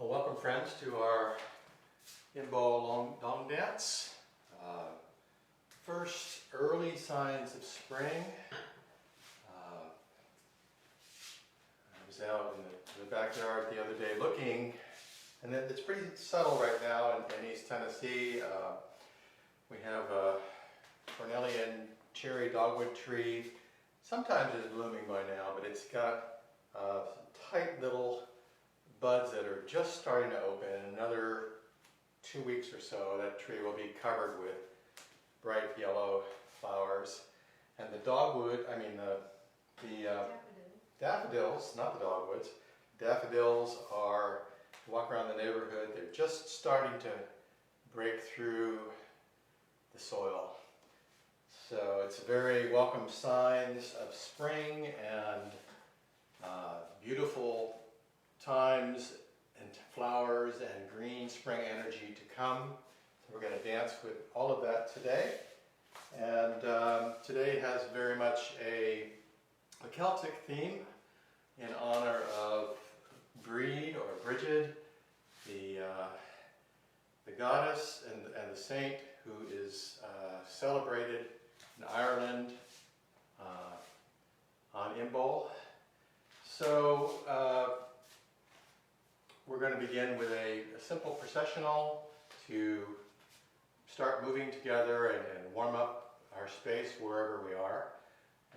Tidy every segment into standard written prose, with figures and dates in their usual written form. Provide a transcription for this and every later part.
Well, welcome friends to our Imbolc LongDance. First early signs of spring. I was out in the backyard the other day looking, and it's pretty subtle right now in East Tennessee. We have a Cornelian cherry dogwood tree. Sometimes it's blooming by now, but it's got some tight little buds that are just starting to open. In another 2 weeks or so, that tree will be covered with bright yellow flowers. And the dogwood, daffodils, not the dogwoods, daffodils are, walk around the neighborhood, they're just starting to break through the soil. So it's very welcome signs of spring and beautiful times and flowers and green spring energy to come. So we're going to dance with all of that today. And today has very much a Celtic theme in honor of Brigid or Brigid, the goddess and the saint who is celebrated in Ireland on Imbolc. So we're going to begin with a simple processional to start moving together and warm up our space wherever we are.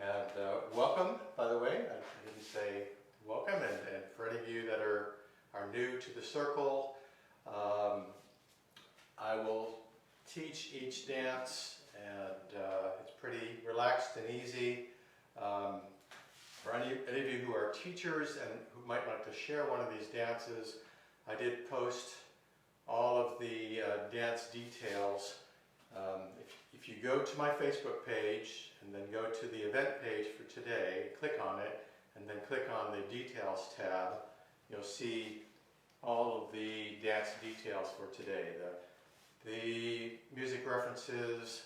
And welcome, by the way. I didn't say welcome, and for any of you that are new to the circle, I will teach each dance, and it's pretty relaxed and easy. For any of you who are teachers and who might like to share one of these dances, I did post all of the dance details. If you go to my Facebook page and then go to the event page for today, click on it, and then click on the details tab, you'll see all of the dance details for today. The music references,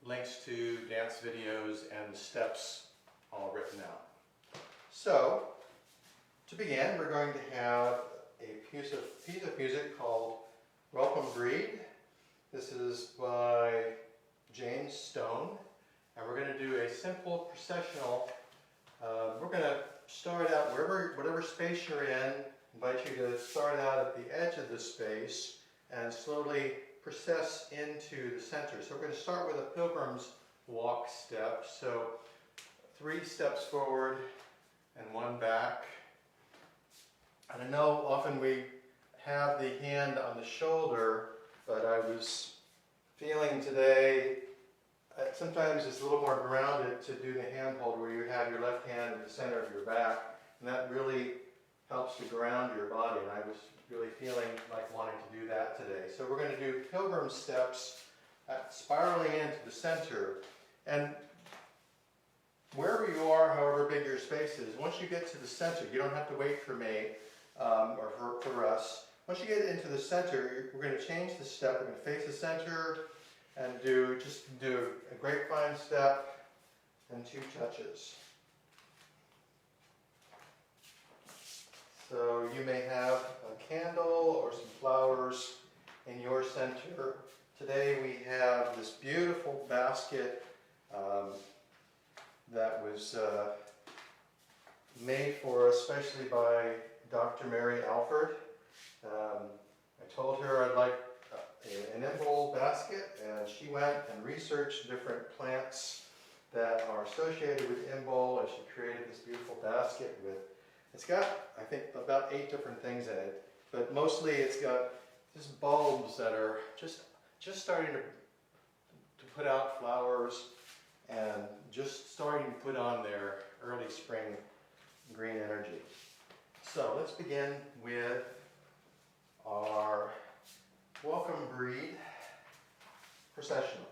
links to dance videos, and the steps all written out. So, to begin, we're going to have a piece of music called Welcome Brigid. This is by James Stone, and we're going to do a simple processional. We're going to start out whatever space you're in. Invite you to start out at the edge of the space and slowly process into the center. So we're going to start with a pilgrim's walk step. So 3 steps forward and 1 back. And I know often we have the hand on the shoulder, but I was feeling today sometimes it's a little more grounded to do the hand hold where you have your left hand in the center of your back, and that really helps to ground your body, and I was really feeling like wanting to do that today. So we're going to do pilgrim steps spiraling into the center, and wherever you are, however big your space is, once you get to the center, you don't have to wait for me or for us. Once you get into the center, we're going to change the step. We're going to face the center and do a grapevine step and 2 touches. So you may have a candle or some flowers in your center. Today we have this beautiful basket that was made for us especially by Dr. Mary Alford. I told her I'd like an Imbolc basket, and she went and researched different plants that are associated with Imbolc, and she created this beautiful basket with, it's got, I think, about 8 different things in it, but mostly it's got just bulbs that are just starting to put out flowers and just starting to put on their early spring green energy. So let's begin with our Welcome Brigid processional.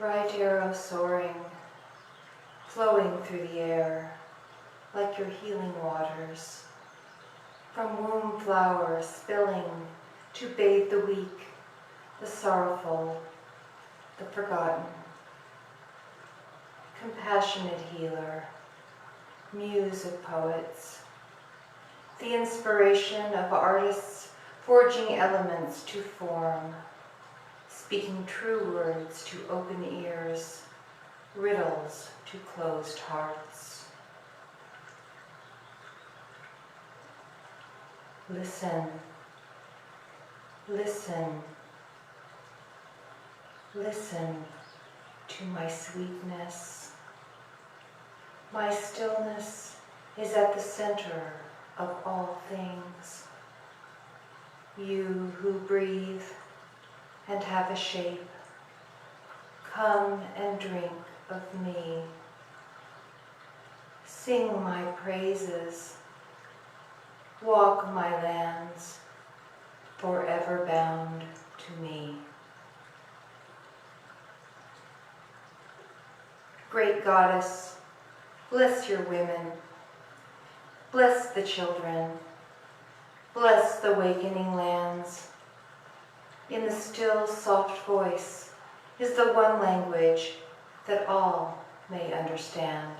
bright arrow soaring, flowing through the air, like your healing waters, from womb flowers spilling to bathe the weak, the sorrowful, the forgotten. Compassionate healer, muse of poets, the inspiration of artists forging elements to form, speaking true words to open ears, riddles to closed hearts. Listen, listen, listen to my sweetness. My stillness is at the center of all things. You who breathe and have a shape, come and drink of me. Sing my praises, walk my lands, forever bound to me. Great Goddess, bless your women, bless the children, bless the wakening lands. In the still, soft voice is the one language that all may understand.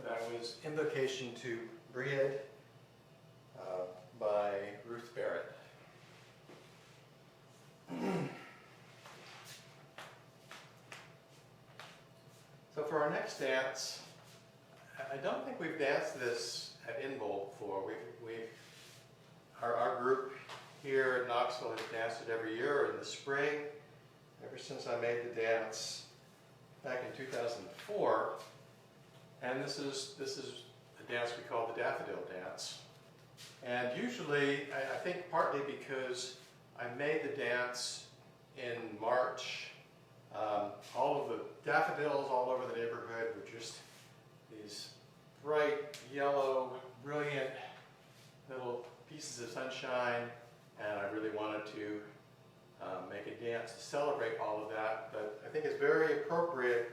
That was Invocation to Brigid by Ruth Barrett. So for our next dance, I don't think we've danced this at Imbolc before. Our group here at Knoxville has danced it every year in the spring, ever since I made the dance back in 2004. And this is a dance we call the Daffodil dance. And usually, I think partly because I made the dance in March, all of the daffodils all over the neighborhood were just these bright, yellow, brilliant little pieces of sunshine, and I really wanted to make a dance to celebrate all of that. But I think it's very appropriate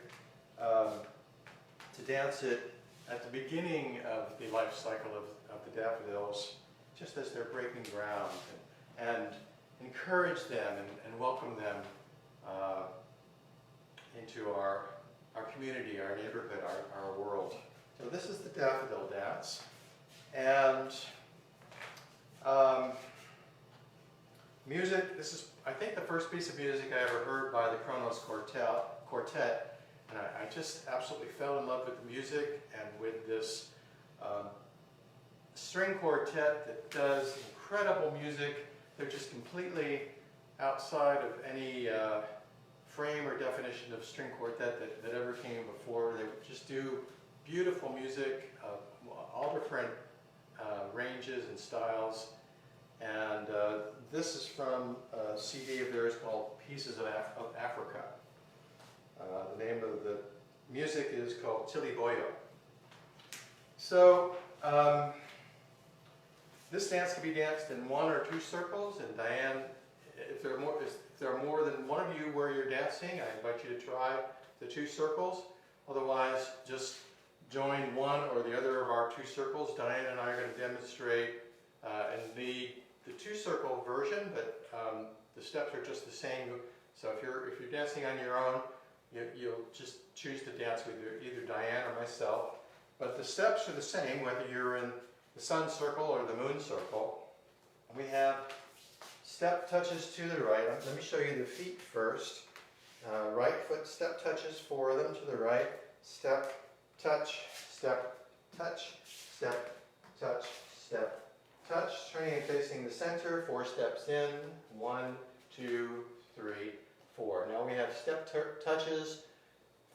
to dance it at the beginning of the life cycle of the daffodils, just as they're breaking ground, and encourage them and welcome them into our community, our neighborhood, our world. So this is the Daffodil dance, and music, this is, I think, the first piece of music I ever heard by the Kronos Quartet. And I just absolutely fell in love with the music and with this string quartet that does incredible music. They're just completely outside of any frame or definition of string quartet that ever came before. They just do beautiful music of all different ranges and styles. And this is from a CD of theirs called Pieces of Africa. The name of the music is called Tiliboyo. So this dance can be danced in 1 or 2 circles, and Diane, if there are more than one of you where you're dancing, I invite you to try the 2 circles. Otherwise, just join one or the other of our 2 circles. Diane and I are going to demonstrate in the 2-circle version, but the steps are just the same. So if you're dancing on your own, you'll just choose to dance with either Diane or myself. But the steps are the same, whether you're in the sun circle or the moon circle. We have step touches to the right. Let me show you the feet first. Right foot step touches, 4 of them to the right. Step, touch, step, touch, step, touch, step, touch, turning and facing the center, 4 steps in, 1, 2, 3, 4. Now we have step touches,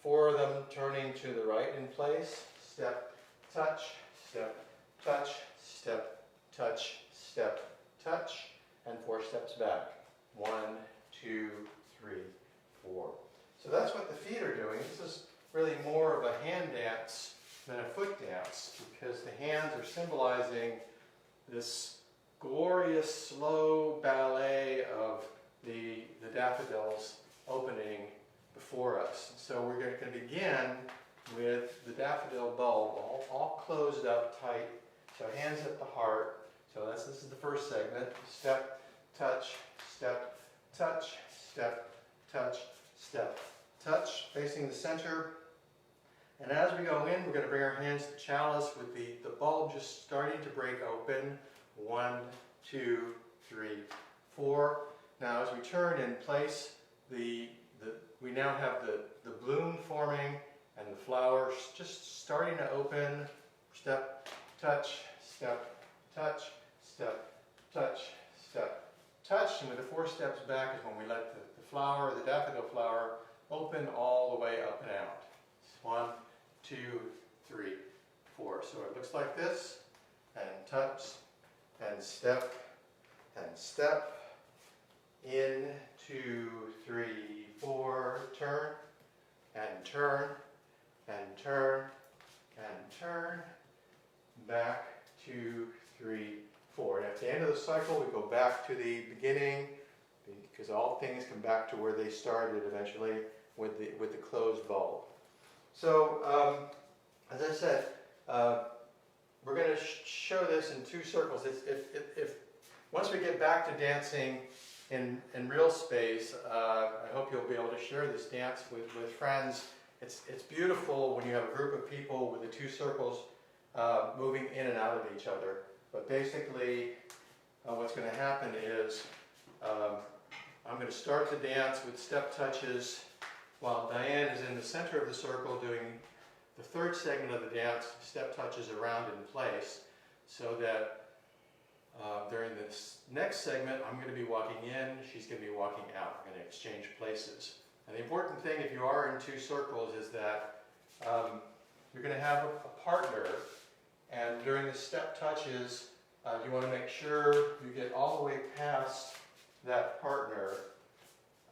4 of them turning to the right in place, step, touch, step, touch, step, touch, step, touch, and 4 steps back. 1, 2, 3, 4. So that's what the feet are doing. This is really more of a hand dance than a foot dance, because the hands are symbolizing this glorious slow ballet of the daffodils opening before us. So we're going to begin with the daffodil bulb all closed up tight. So hands at the heart. So this is the first segment. Step, touch, step, touch, step, touch, step, touch, facing the center. And as we go in, we're going to bring our hands to the chalice with the bulb just starting to break open. 1, 2, 3, 4. Now as we turn and place, we now have the bloom forming and the flowers just starting to open. Step, touch, step, touch, step, touch, step, touch. And with the 4 steps back is when we let the flower, the daffodil flower, open all the way up and out. 1, 2, 3, 4. So it looks like this, and touch, and step, in, 2, 3, 4, turn, and turn, and turn, and turn, back, 2, 3, 4. And at the end of the cycle, we go back to the beginning, because all things come back to where they started eventually with the closed bulb. So, as I said, we're going to show this in 2 circles. If once we get back to dancing in real space, I hope you'll be able to share this dance with friends. It's beautiful when you have a group of people with the 2 circles moving in and out of each other. But basically, what's going to happen is I'm going to start the dance with step touches while Diane is in the center of the circle doing the 3rd segment of the dance, step touches around in place, so that during this next segment, I'm going to be walking in, she's going to be walking out. We're going to exchange places. And the important thing, if you are in 2 circles, is that you're going to have a partner, and during the step touches, you want to make sure you get all the way past that partner,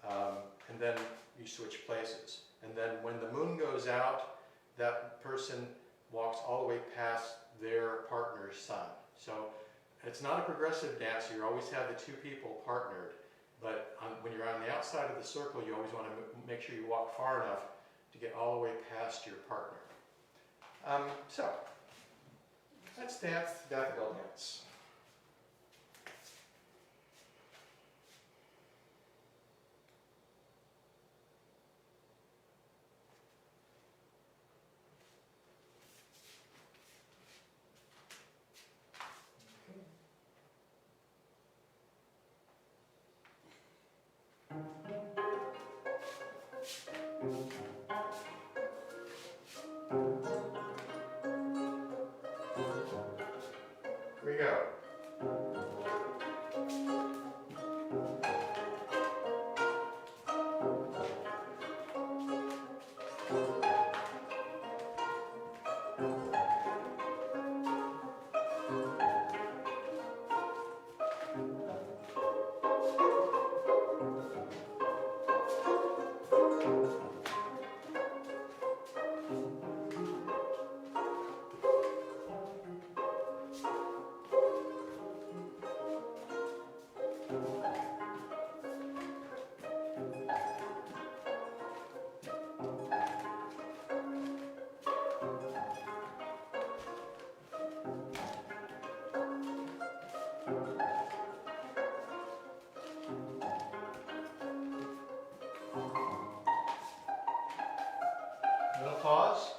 and then you switch places. And then when the moon goes out, that person walks all the way past their partner's sun. So it's not a progressive dance. You always have the 2 people partnered, but when you're on the outside of the circle, you always want to make sure you walk far enough to get all the way past your partner. So let's dance Daffodil Dance. Here we go. Little pause.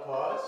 applause.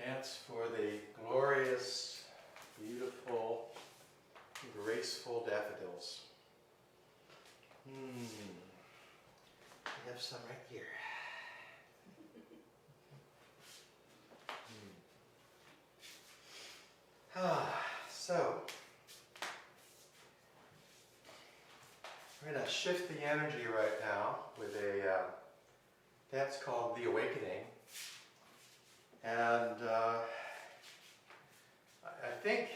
Dance for the glorious, beautiful, graceful daffodils. We have some right here. So, we're going to shift the energy right now with a dance called The Awakening. And I think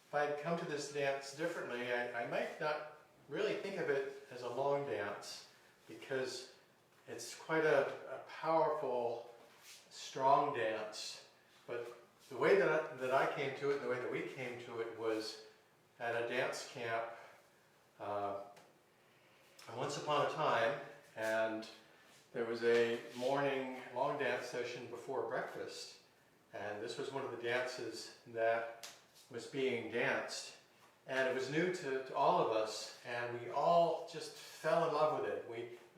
if I'd come to this dance differently, I might not really think of it as a long dance, because it's quite a powerful, strong dance. But the way that I came to it, the way that we came to it, was at a dance camp once upon a time, and there was a morning long dance session before breakfast, and this was one of the dances that was being danced, and it was new to all of us, and we all just fell in love with it.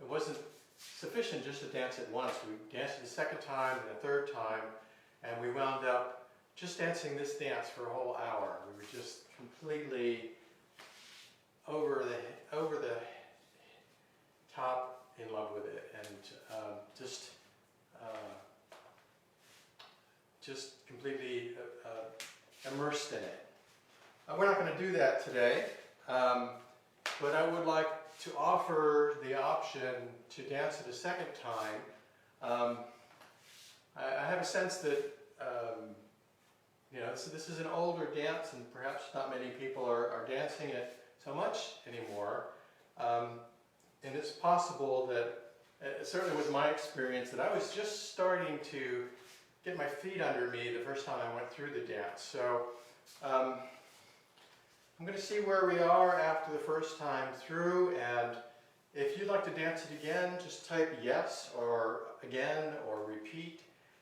It wasn't sufficient just to dance it once. We danced it a second time and a third time, and we wound up just dancing this dance for a whole hour. We were just completely over the top in love with it, and just completely immersed in it. We're not going to do that today, but I would like to offer the option to dance it a second time. I have a sense that this is an older dance, and perhaps not many people are dancing it so much anymore. And it's possible that, it certainly was my experience, that I was just starting to get my feet under me the first time I went through the dance. So I'm going to see where we are after the first time through, and if you'd like to dance it again, just type yes or again or repeat,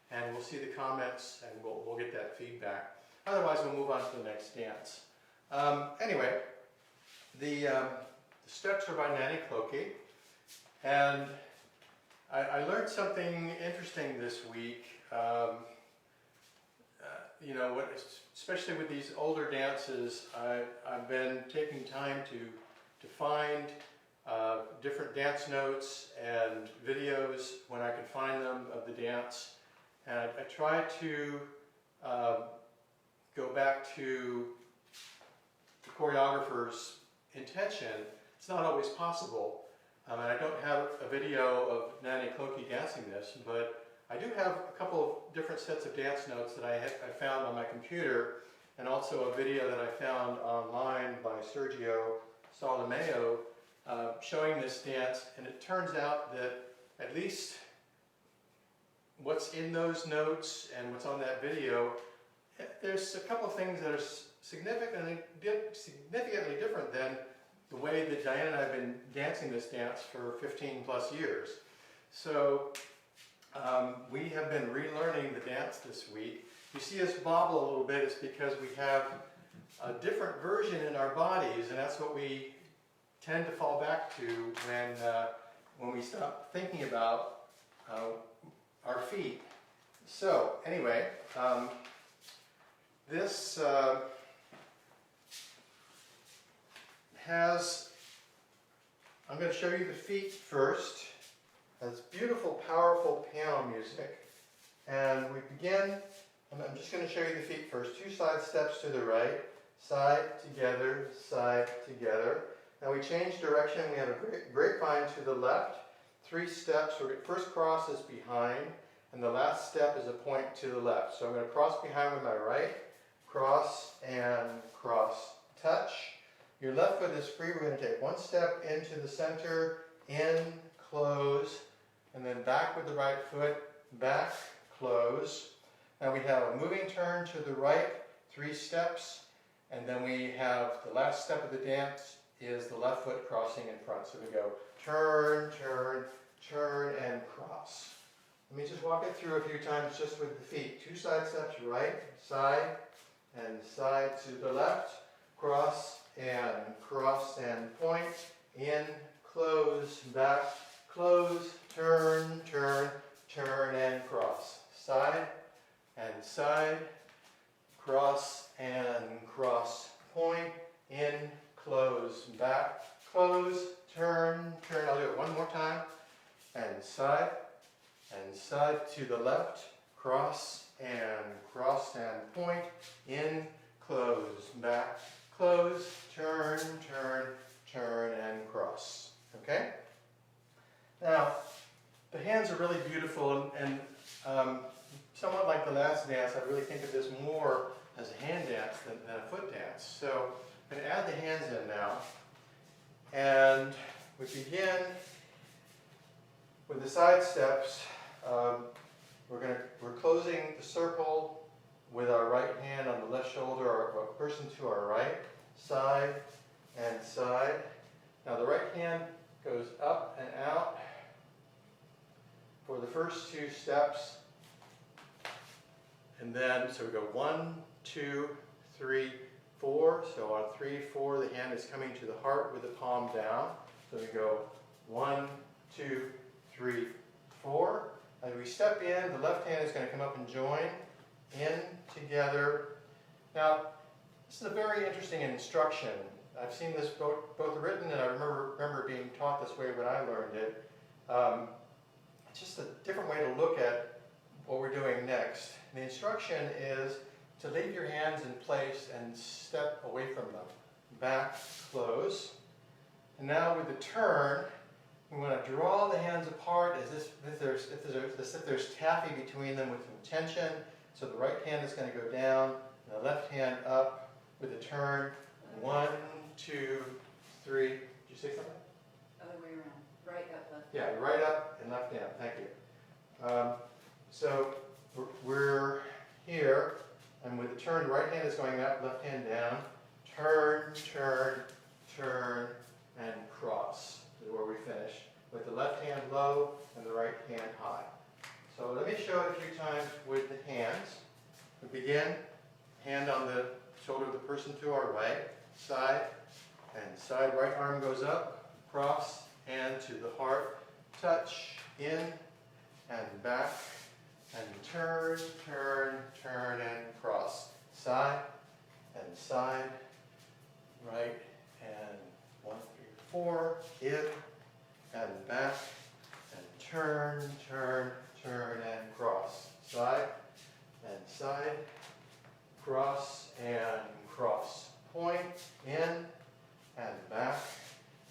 and we'll see the comments and we'll get that feedback. Otherwise, we'll move on to the next dance. Anyway, the steps are by Nanny Clokey, and I learned something interesting this week. Especially with these older dances, I've been taking time to find different dance notes and videos when I can find them of the dance, and I try to go back to the choreographer's intention. It's not always possible, and I don't have a video of Nanny Clokey dancing this, but I do have a couple of different sets of dance notes that I found on my computer, and also a video that I found online by Sergio Solomeo showing this dance, and it turns out that at least what's in those notes and what's on that video, there's a couple of things that are significantly different than the way that Diane and I have been dancing this dance for 15 plus years. So we have been relearning the dance this week. You see us bobble a little bit, it's because we have a different version in our bodies, and that's what we tend to fall back to when we stop thinking about our feet. So anyway, this I'm going to show you the feet first. It's beautiful, powerful piano music. And we begin, and I'm just going to show you the feet first. 2 side steps to the right, side, together, side, together. Now we change direction. We have a grapevine to the left. 3 steps. First cross is behind, and the last step is a point to the left. So I'm going to cross behind with my right, cross and cross, touch. Your left foot is free. We're going to take 1 step into the center, in, close, and then back with the right foot, back, close. Now we have a moving turn to the right, 3 steps, and then we have the last step of the dance is the left foot crossing in front. So we go turn, turn, turn, and cross. Let me just walk it through a few times just with the feet. 2 side steps, right, side, and side to the left, cross and point, in, close, back, close, turn, turn, turn, and cross. Side and side, cross and cross, point, in, close, back, close, turn, turn. I'll do it one more time. And side to the left, cross and point, in, close, back, close, turn, turn, turn, and cross. Okay? Now, the hands are really beautiful, and somewhat like the last dance, I really think of this more as a hand dance than a foot dance. So I'm going to add the hands in now, and we begin with the side steps. We're closing the circle with our right hand on the left shoulder, our person to our right, side and side. Now the right hand goes up and out for the first 2 steps, and then so we go 1, 2, 3, 4. So on 3, 4, the hand is coming to the heart with the palm down. So we go 1, 2, 3, 4. As we step in, the left hand is going to come up and join in together. Now, this is a very interesting instruction. I've seen this both written, and I remember being taught this way when I learned it. It's just a different way to look at what we're doing next. The instruction is to leave your hands in place and step away from them. Back, close. And now with the turn, we want to draw the hands apart as if there's taffy between them with some tension. So the right hand is going to go down, and the left hand up with a turn. 1, 2, 3. Did you say something? Other way around. Right up, left. Yeah, right up and left down. Thank you. So we're here, and with the turn, the right hand is going up, left hand down. Turn, turn, turn, and cross is where we finish, with the left hand low and the right hand high. So let me show it a few times with the hands. We begin, hand on the shoulder of the person to our right, side and side. Right arm goes up, cross, hand to the heart, touch, in and back, and turn, turn, turn, and cross. Side and side, right, and 1, 3, 4, in and back, and turn, turn, turn, and cross. Side and side, cross and cross. Point, in and back,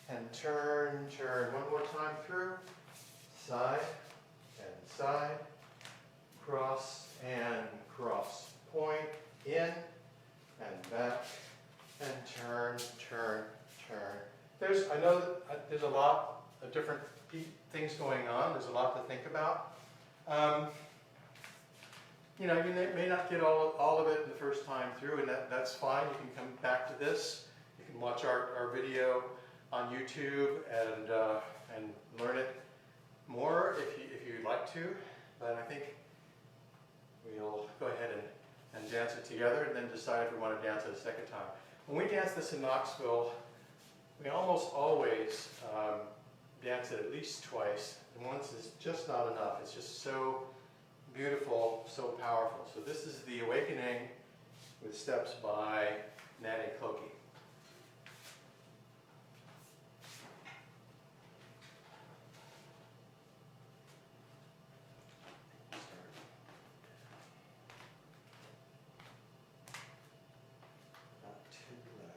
and turn, turn. One more time through. Side and side, cross and cross. Point, in and back, and turn, turn, turn, I know that there's a lot of different things going on. There's a lot to think about. You know, you may not get all of it the first time through, and that's fine. You can come back to this. You can watch our video on YouTube and learn it more if you'd like to. But I think we'll go ahead and dance it together, and then decide if we want to dance it a second time. When we dance this in Knoxville, we almost always dance it at least twice. And once is just not enough. It's just so beautiful, so powerful. So this is the Awakening with steps by Nanny Cloakey. Not too loud.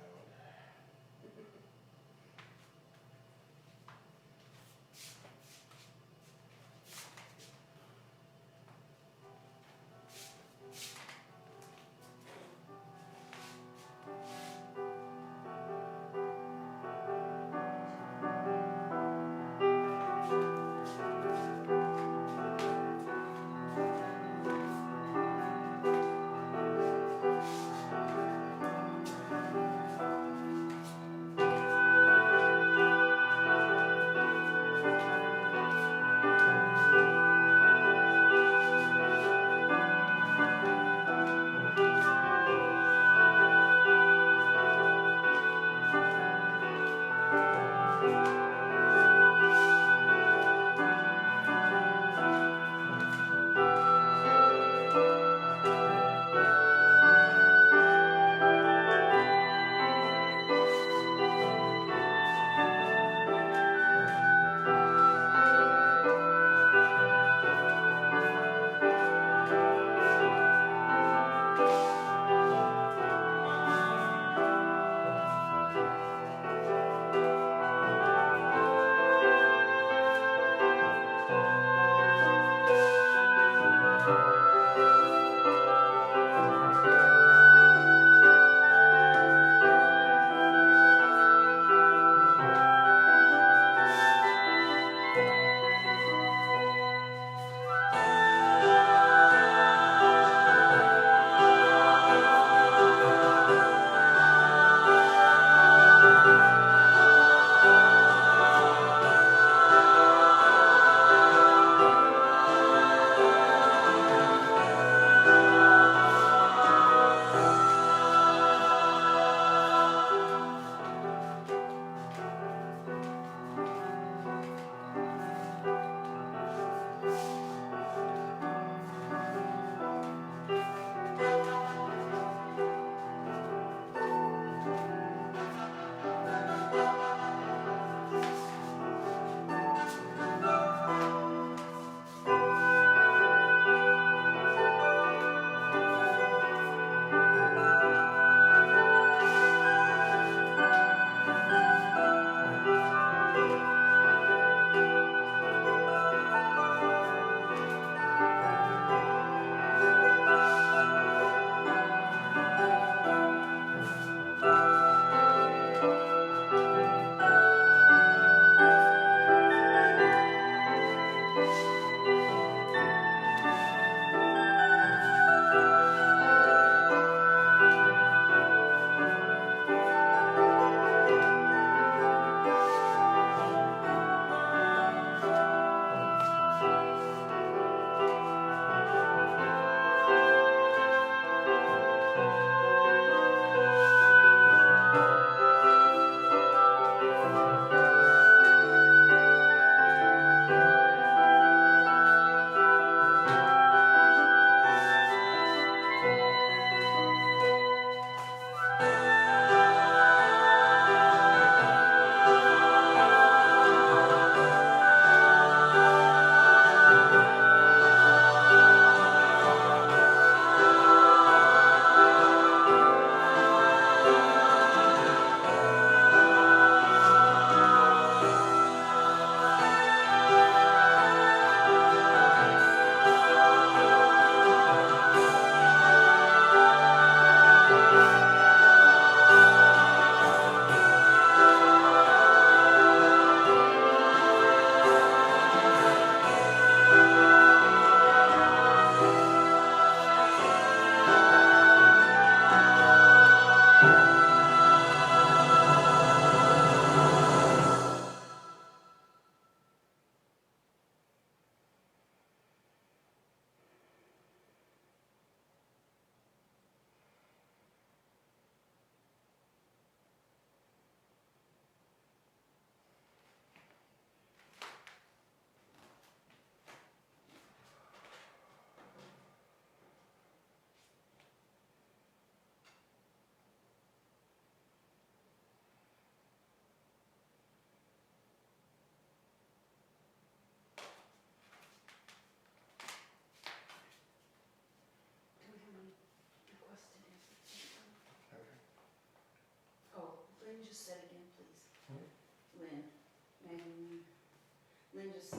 then just say,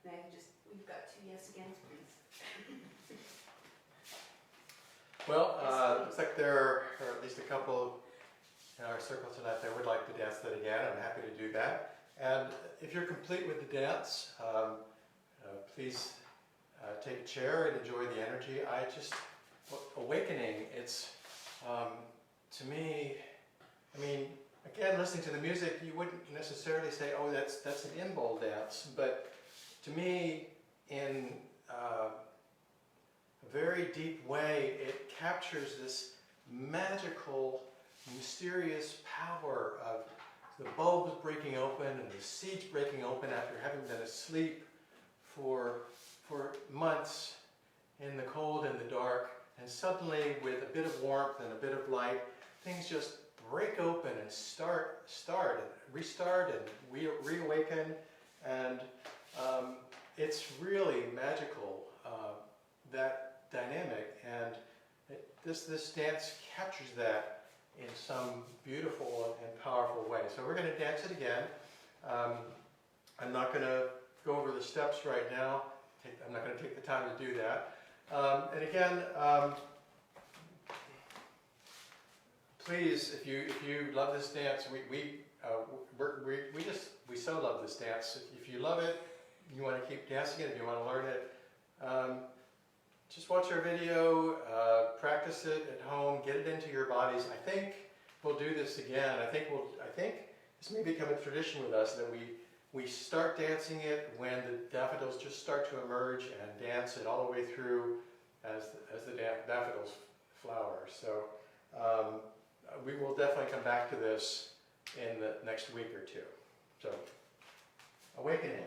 Maggie, we've got 2 yes against, please. Well, looks like there are at least a couple in our circle tonight that would like to dance that again. I'm happy to do that. And if you're complete with the dance, please take a chair and enjoy the energy. Awakening, it's, to me, I mean, again, listening to the music, you wouldn't necessarily say, oh, that's an Imbolc dance. But to me, in a very deep way, it captures this magical, mysterious power of the bulbs breaking open and the seeds breaking open after having been asleep for months in the cold and the dark, and suddenly with a bit of warmth and a bit of light, things just break open and restart and reawaken, and it's really magical, that dynamic, and this dance captures that in some beautiful and powerful way. So we're going to dance it again. I'm not going to go over the steps right now. I'm not going to take the time to do that. And again, please, if you love this dance, we so love this dance. If you love it, you want to keep dancing it, if you want to learn it, just watch our video, practice it at home, get it into your bodies. I think we'll do this again. I think this may become a tradition with us that we start dancing it when the daffodils just start to emerge, and dance it all the way through as the daffodils flower. So we will definitely come back to this in the next week or two. So, awakening.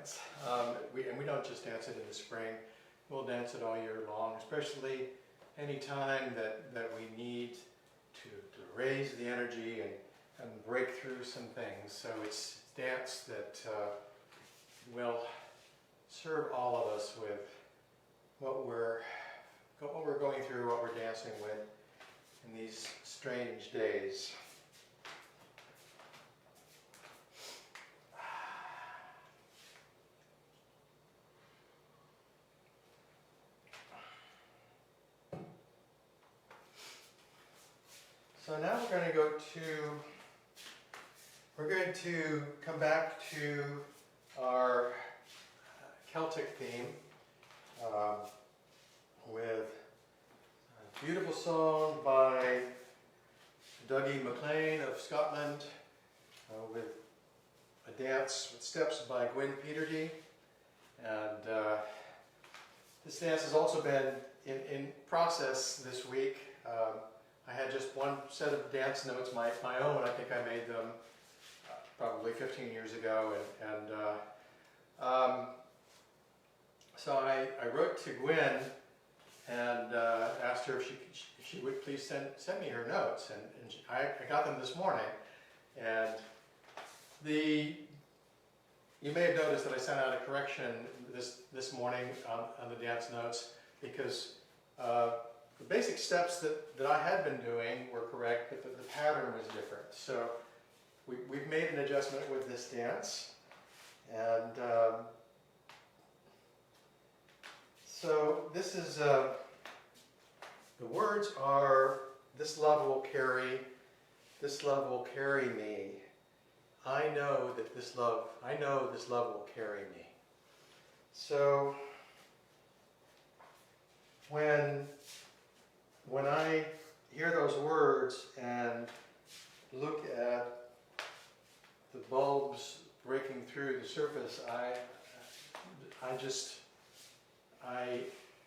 dance. And we don't just dance it in the spring. We'll dance it all year long, especially any time that we need to raise the energy and break through some things. So it's dance that will serve all of us with what we're going through, what we're dancing with in these strange days. So now we're going to come back to our Celtic theme with a beautiful song by Dougie MacLean of Scotland, with a dance with steps by Gwyn Peterdy. And this dance has also been in process this week. I had just one set of dance notes, my own. I think I made them probably 15 years ago. So I wrote to Gwyn and asked her if she would please send me her notes. And I got them this morning. And you may have noticed that I sent out a correction this morning on the dance notes, because the basic steps that I had been doing were correct, but the pattern was different. So we've made an adjustment with this dance. And so this is, the words are, this love will carry me. I know this love will carry me. So when I hear those words and look at the bulbs breaking through the surface, I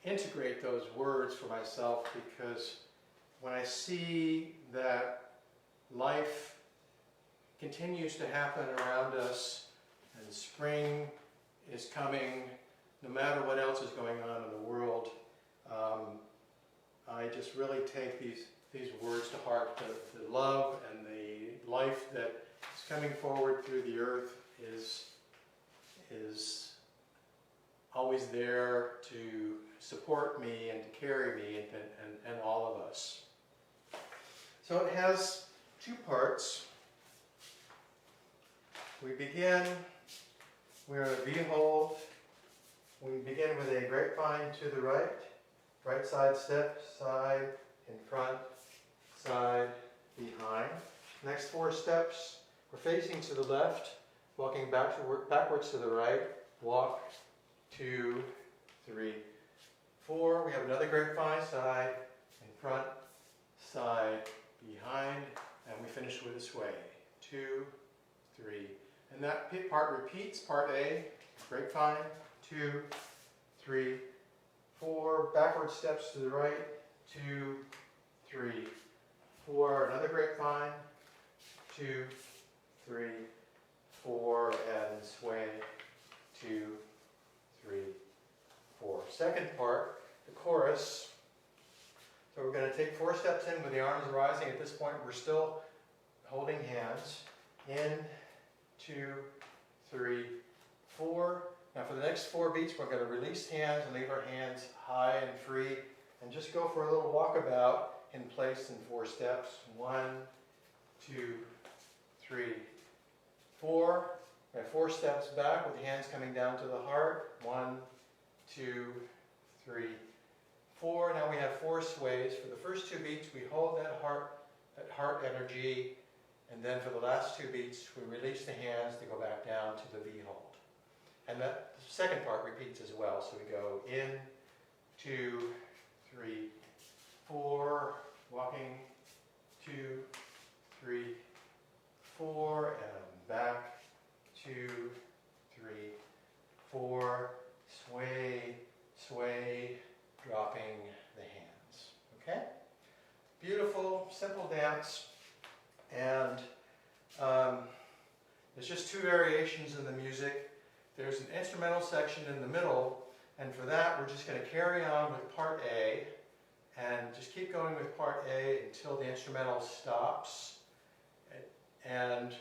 integrate those words for myself, because when I see that life continues to happen around us and spring is coming, no matter what else is going on in the world, I just really take these words to heart. The love and the life that is coming forward through the earth is always there to support me and to carry me and all of us. So it has two parts. We're in a V-hold. We begin with a grapevine to the right side step, side, in front, side, behind. Next 4 steps, we're facing to the left, walking backwards to the right, walk, 2, 3, 4. We have another grapevine, side, in front, side, behind, and we finish with a sway. 2, 3. And that part repeats, part A, grapevine, 2, 3, 4, backward steps to the right, 2, 3, 4, another grapevine, 2, 3, 4, and sway, 2, 3, 4. Second part, the chorus. So we're going to take 4 steps in with the arms rising. At this point, we're still holding hands. In, 2, 3, 4. Now for the next 4 beats, we're going to release hands and leave our hands high and free, and just go for a little walkabout in place in 4 steps. 1, 2, 3, 4. We have 4 steps back with the hands coming down to the heart. 1, 2, 3, 4. Now we have 4 sways. For the first 2 beats, we hold that heart energy, and then for the last 2 beats, we release the hands to go back down to the V-hold. And that second part repeats as well. So we go in, 2, 3, 4, walking, 2, 3, 4, and back, 2, 3, 4, sway, sway, dropping the hands. Okay? Beautiful, simple dance. And there's just 2 variations in the music. there's an instrumental section in the middle, and for that we're just going to carry on with part A and just keep going with part A until the instrumental stops, and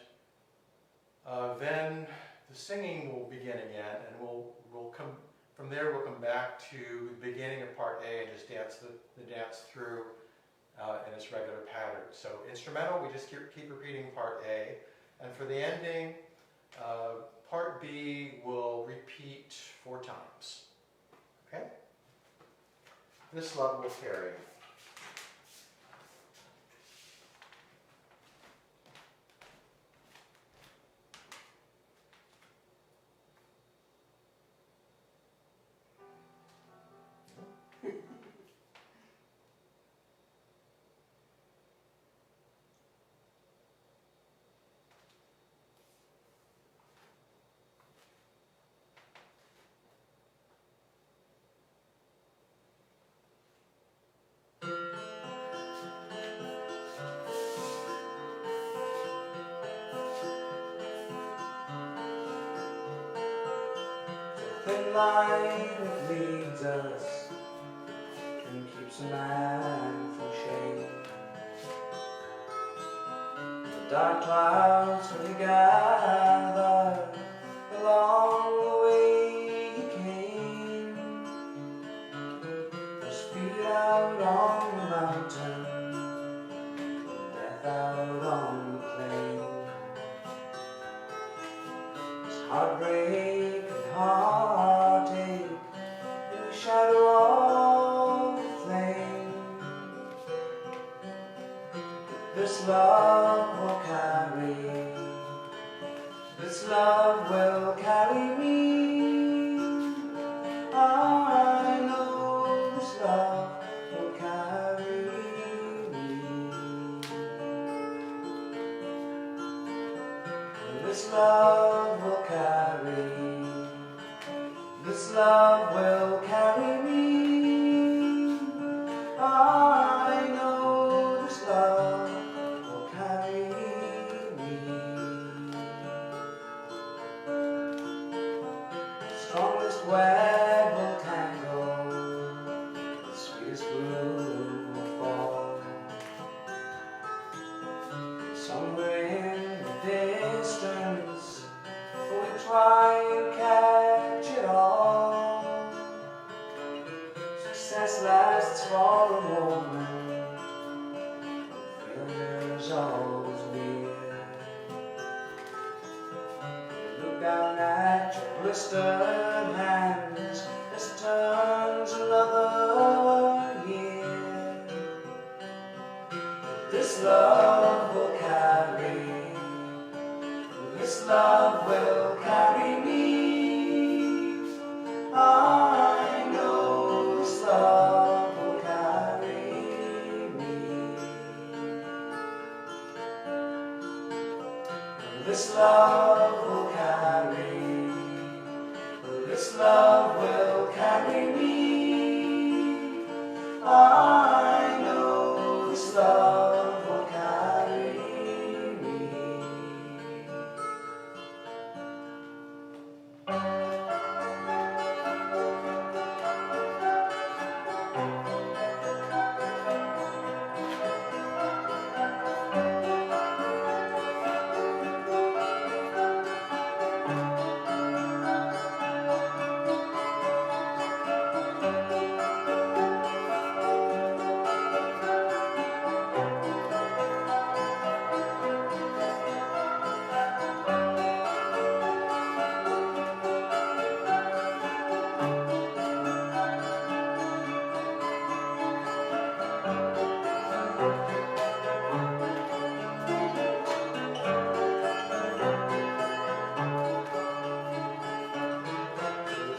then the singing will begin again, and we'll come from there. We'll come back to the beginning of part A and just dance the dance through in its regular pattern. So instrumental, we just keep repeating part A, and for the ending, part B will repeat 4 times. Okay? This love will carry. Thin line that leads us and keeps a man from shame. The dark clouds when he gathered along the way he came. His feet out on the mountain, death out on the plain. His heartbreak and heartache in the shadow of the flame. This love will carry, this love will carry me. I know this love will carry me. This love will carry, this love will carry me. I know this love will carry me. The strongest web will tangle, the sweetest bloom will fall. Somewhere in the distance, we try and catch it all. Success lasts for a moment, failure's always near. Look down at your blistered hands, this turns another year. This love will carry, this love will carry me. I know this love will carry me. This love will carry, this love will carry me. I know this love will carry me.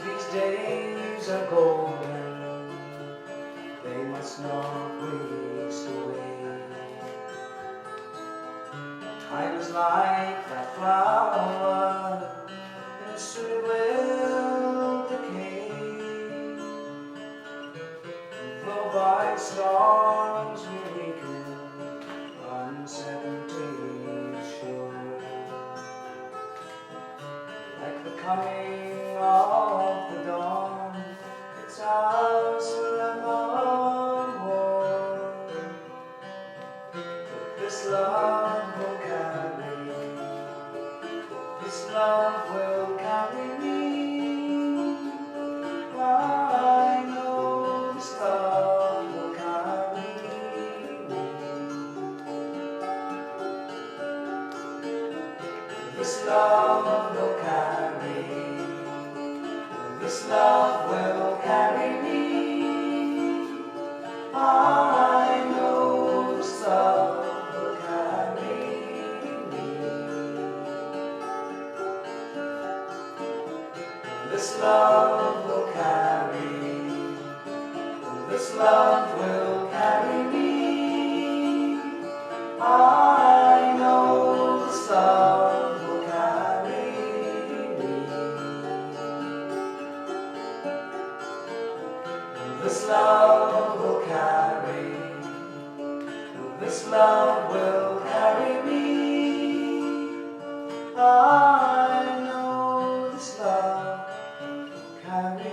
These days are golden, they must not waste away. Time is like that flower, and soon it will decay. Though by storms we weaken, uncertainty is sure. Like the coming love will carry, this love will carry me. I know this love will carry me. This love will carry, this love will carry me. I know this love will carry me. This love will carry, this love will carry me. I know this love will carry me.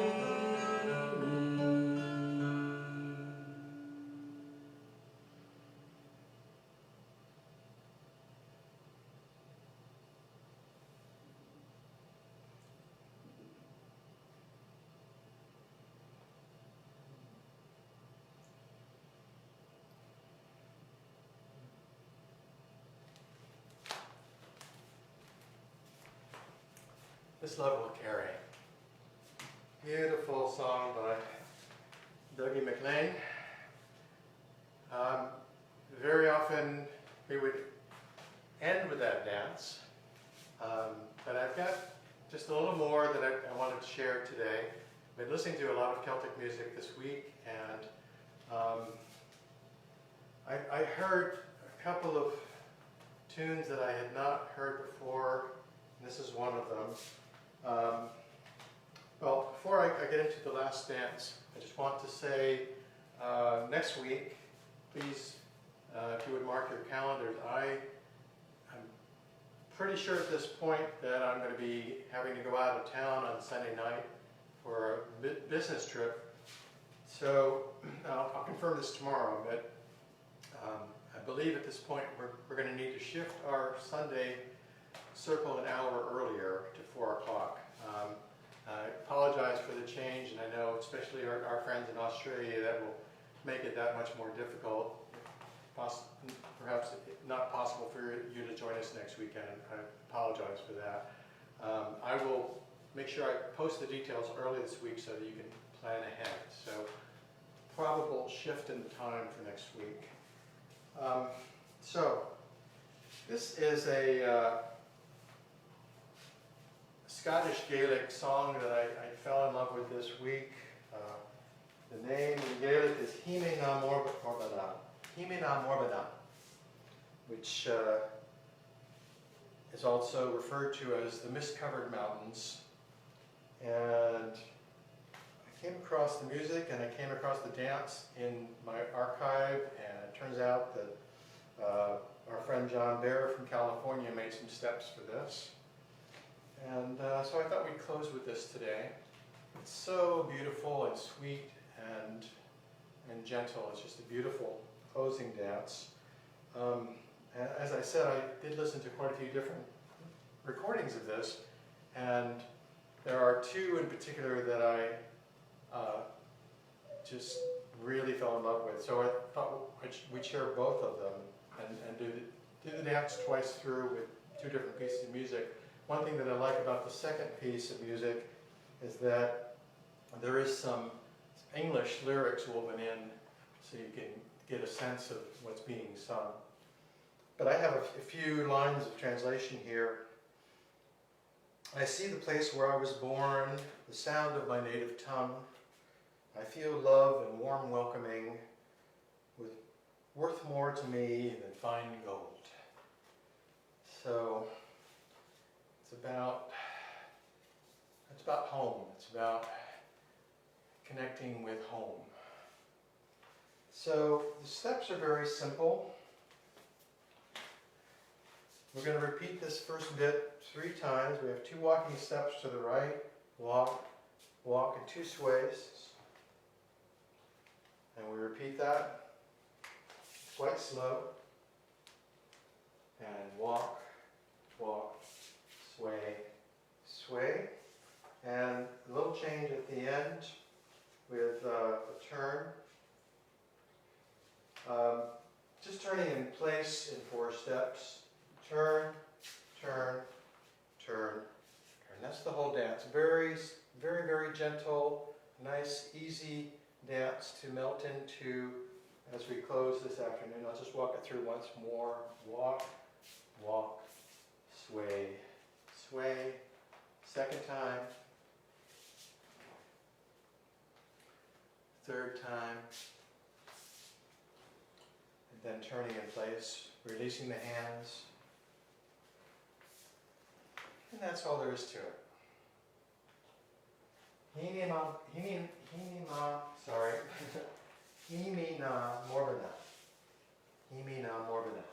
This Love Will Carry. Beautiful song by Dougie McLean. Very often we would end with that dance, but I've got just a little more that I wanted to share today. I've been listening to a lot of Celtic music this week, and I heard a couple of tunes that I had not heard before, and this is one of them. Well, before I get into the last dance, I just want to say next week, please, if you would mark your calendars, I'm pretty sure at this point that I'm going to be having to go out of town on Sunday night for a business trip. So I'll confirm this tomorrow, but I believe at this point we're going to need to shift our Sunday circle an hour earlier to 4 o'clock. I apologize for the change, and I know especially our friends in Australia that will make it that much more difficult. Perhaps not possible for you to join us next weekend. I apologize for that. I will make sure I post the details early this week so that you can plan ahead. So probable shift in time for next week. So this is a Scottish Gaelic song that I fell in love with this week. The name in Gaelic is Hime na Morbheanna. Hime na Morbheanna, which is also referred to as the Mist-Covered Mountains. And I came across the music and I came across the dance in my archive, and it turns out that our friend John Bear from California made some steps for this. And so I thought we'd close with this today. It's so beautiful and sweet and gentle. It's just a beautiful closing dance. As I said, I did listen to quite a few different recordings of this, and there are two in particular that I just really fell in love with. So I thought we'd share both of them and do the dance twice through with two different pieces of music. One thing that I like about the second piece of music is that there is some English lyrics woven in, so you can get a sense of what's being sung. But I have a few lines of translation here. I see the place where I was born, the sound of my native tongue. I feel love and warm welcoming, worth more to me than fine gold. So it's about home. It's about connecting with home. So the steps are very simple. We're going to repeat this first bit 3 times. We have 2 walking steps to the right, walk, walk, and 2 sways. And we repeat that quite slow. And walk, walk, sway, sway. And a little change at the end with a turn. Just turning in place in 4 steps. Turn, turn, turn, turn. That's the whole dance. Very, very, very gentle, nice, easy dance to melt into as we close this afternoon. I'll just walk it through once more. Walk, walk, sway, sway. Second time. Third time. And then turning in place, releasing the hands. And that's all there is to it. Sorry. Morbheanna. Morbheanna.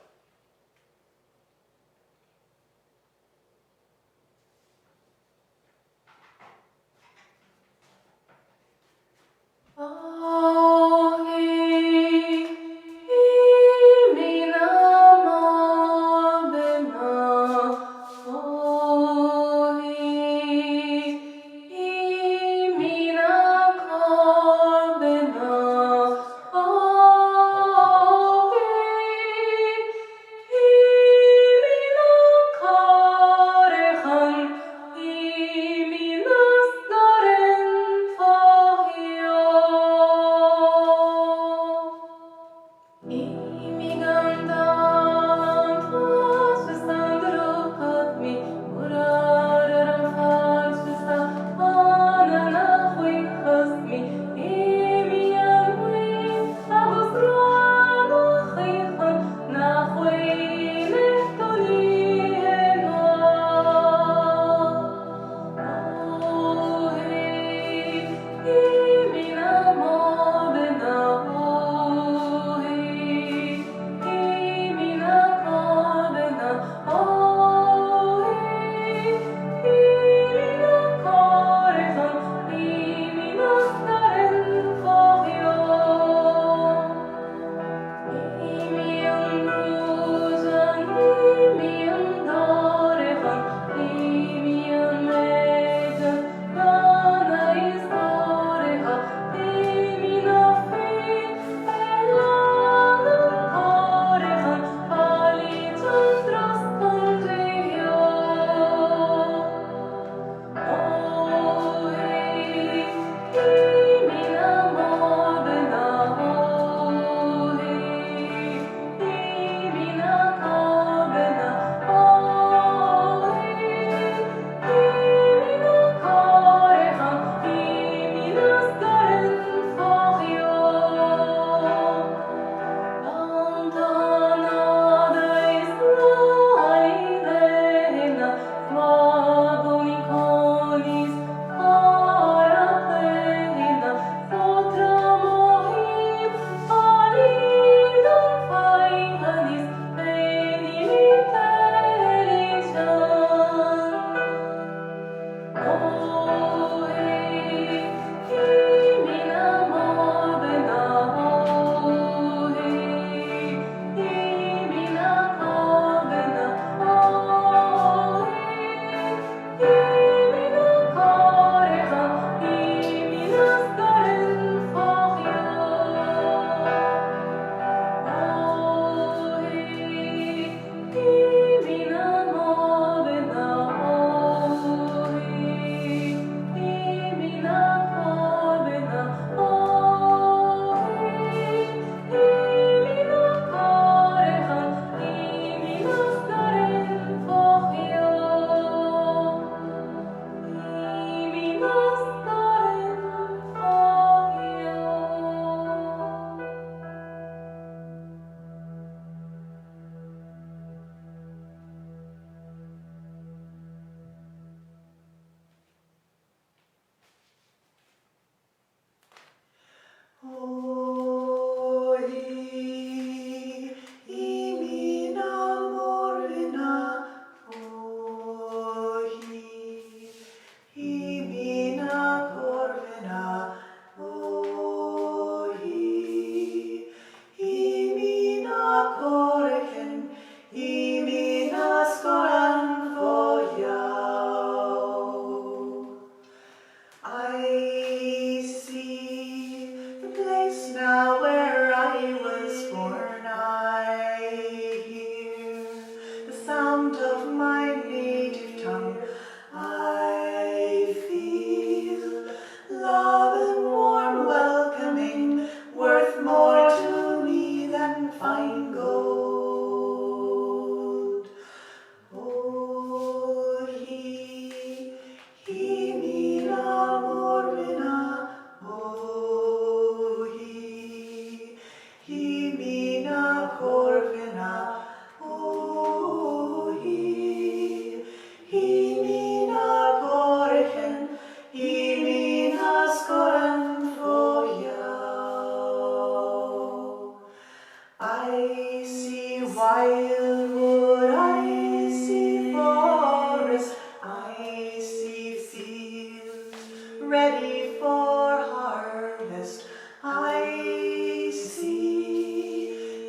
Wildwood, icy forest, icy field, ready for harvest, icy.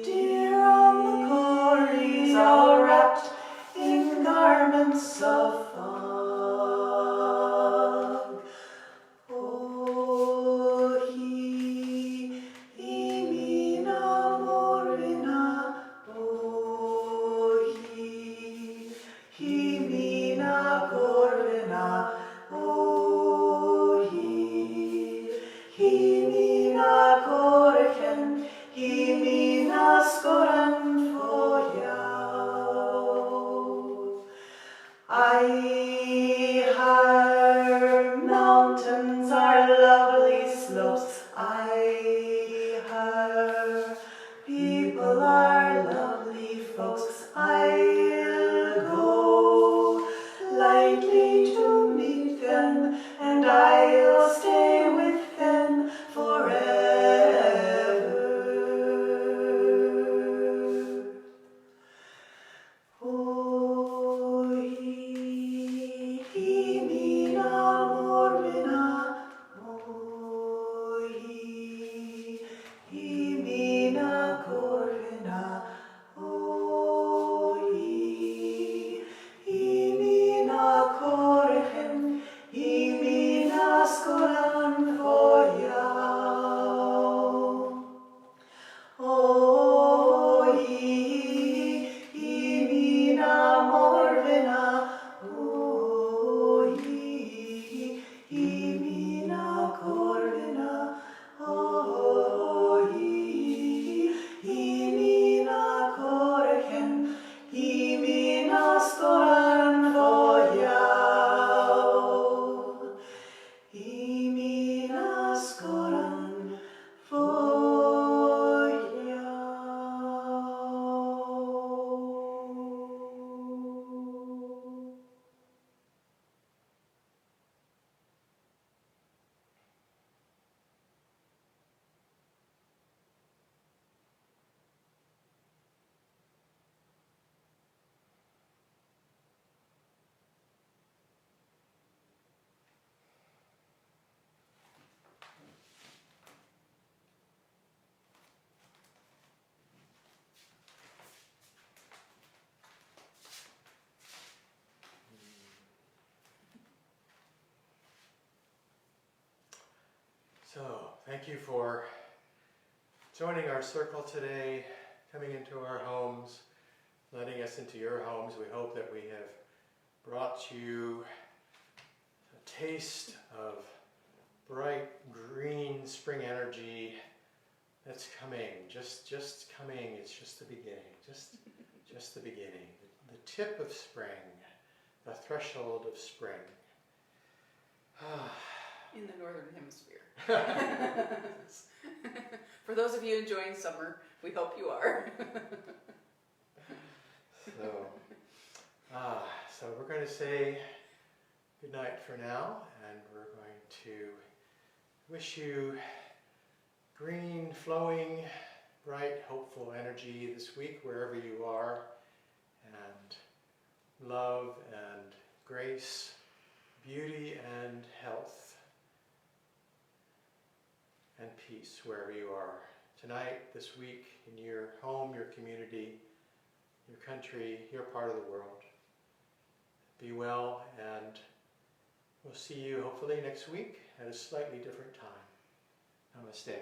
Deer on the corries, all wrapped in garments of fog. Oh, he, mina Morbheanna. Oh, he, mina Morbheanna. Oh, he, mina korken, he, mina skoran foja. Her mountains are lovely slopes. Her people are lovely folks. I'll go lightly to meet them, and I'll stay with them forever. Oh, he, mina Morbheanna. Oh, he, mina Morbheanna. Oh, he, mina korken, he, mina skolan foja. Oh, he, mina Morbheanna. Oh, he, mina Morbheanna. Oh, he, mina korken, he, mina skolan foja. He, mina skolan foja. So, thank you for joining our circle today, coming into our homes, letting us into your homes. We hope that we have brought you a taste of bright green spring energy that's coming, just coming. It's just the beginning, just the beginning, the tip of spring, the threshold of spring. In the Northern Hemisphere. For those of you enjoying summer, we hope you are. So we're going to say good night for now, and we're going to wish you green, flowing, bright, hopeful energy this week, wherever you are, and love and grace, beauty and health, and peace wherever you are. Tonight, this week, in your home, your community, your country, your part of the world. Be well, and we'll see you hopefully next week at a slightly different time. Namaste.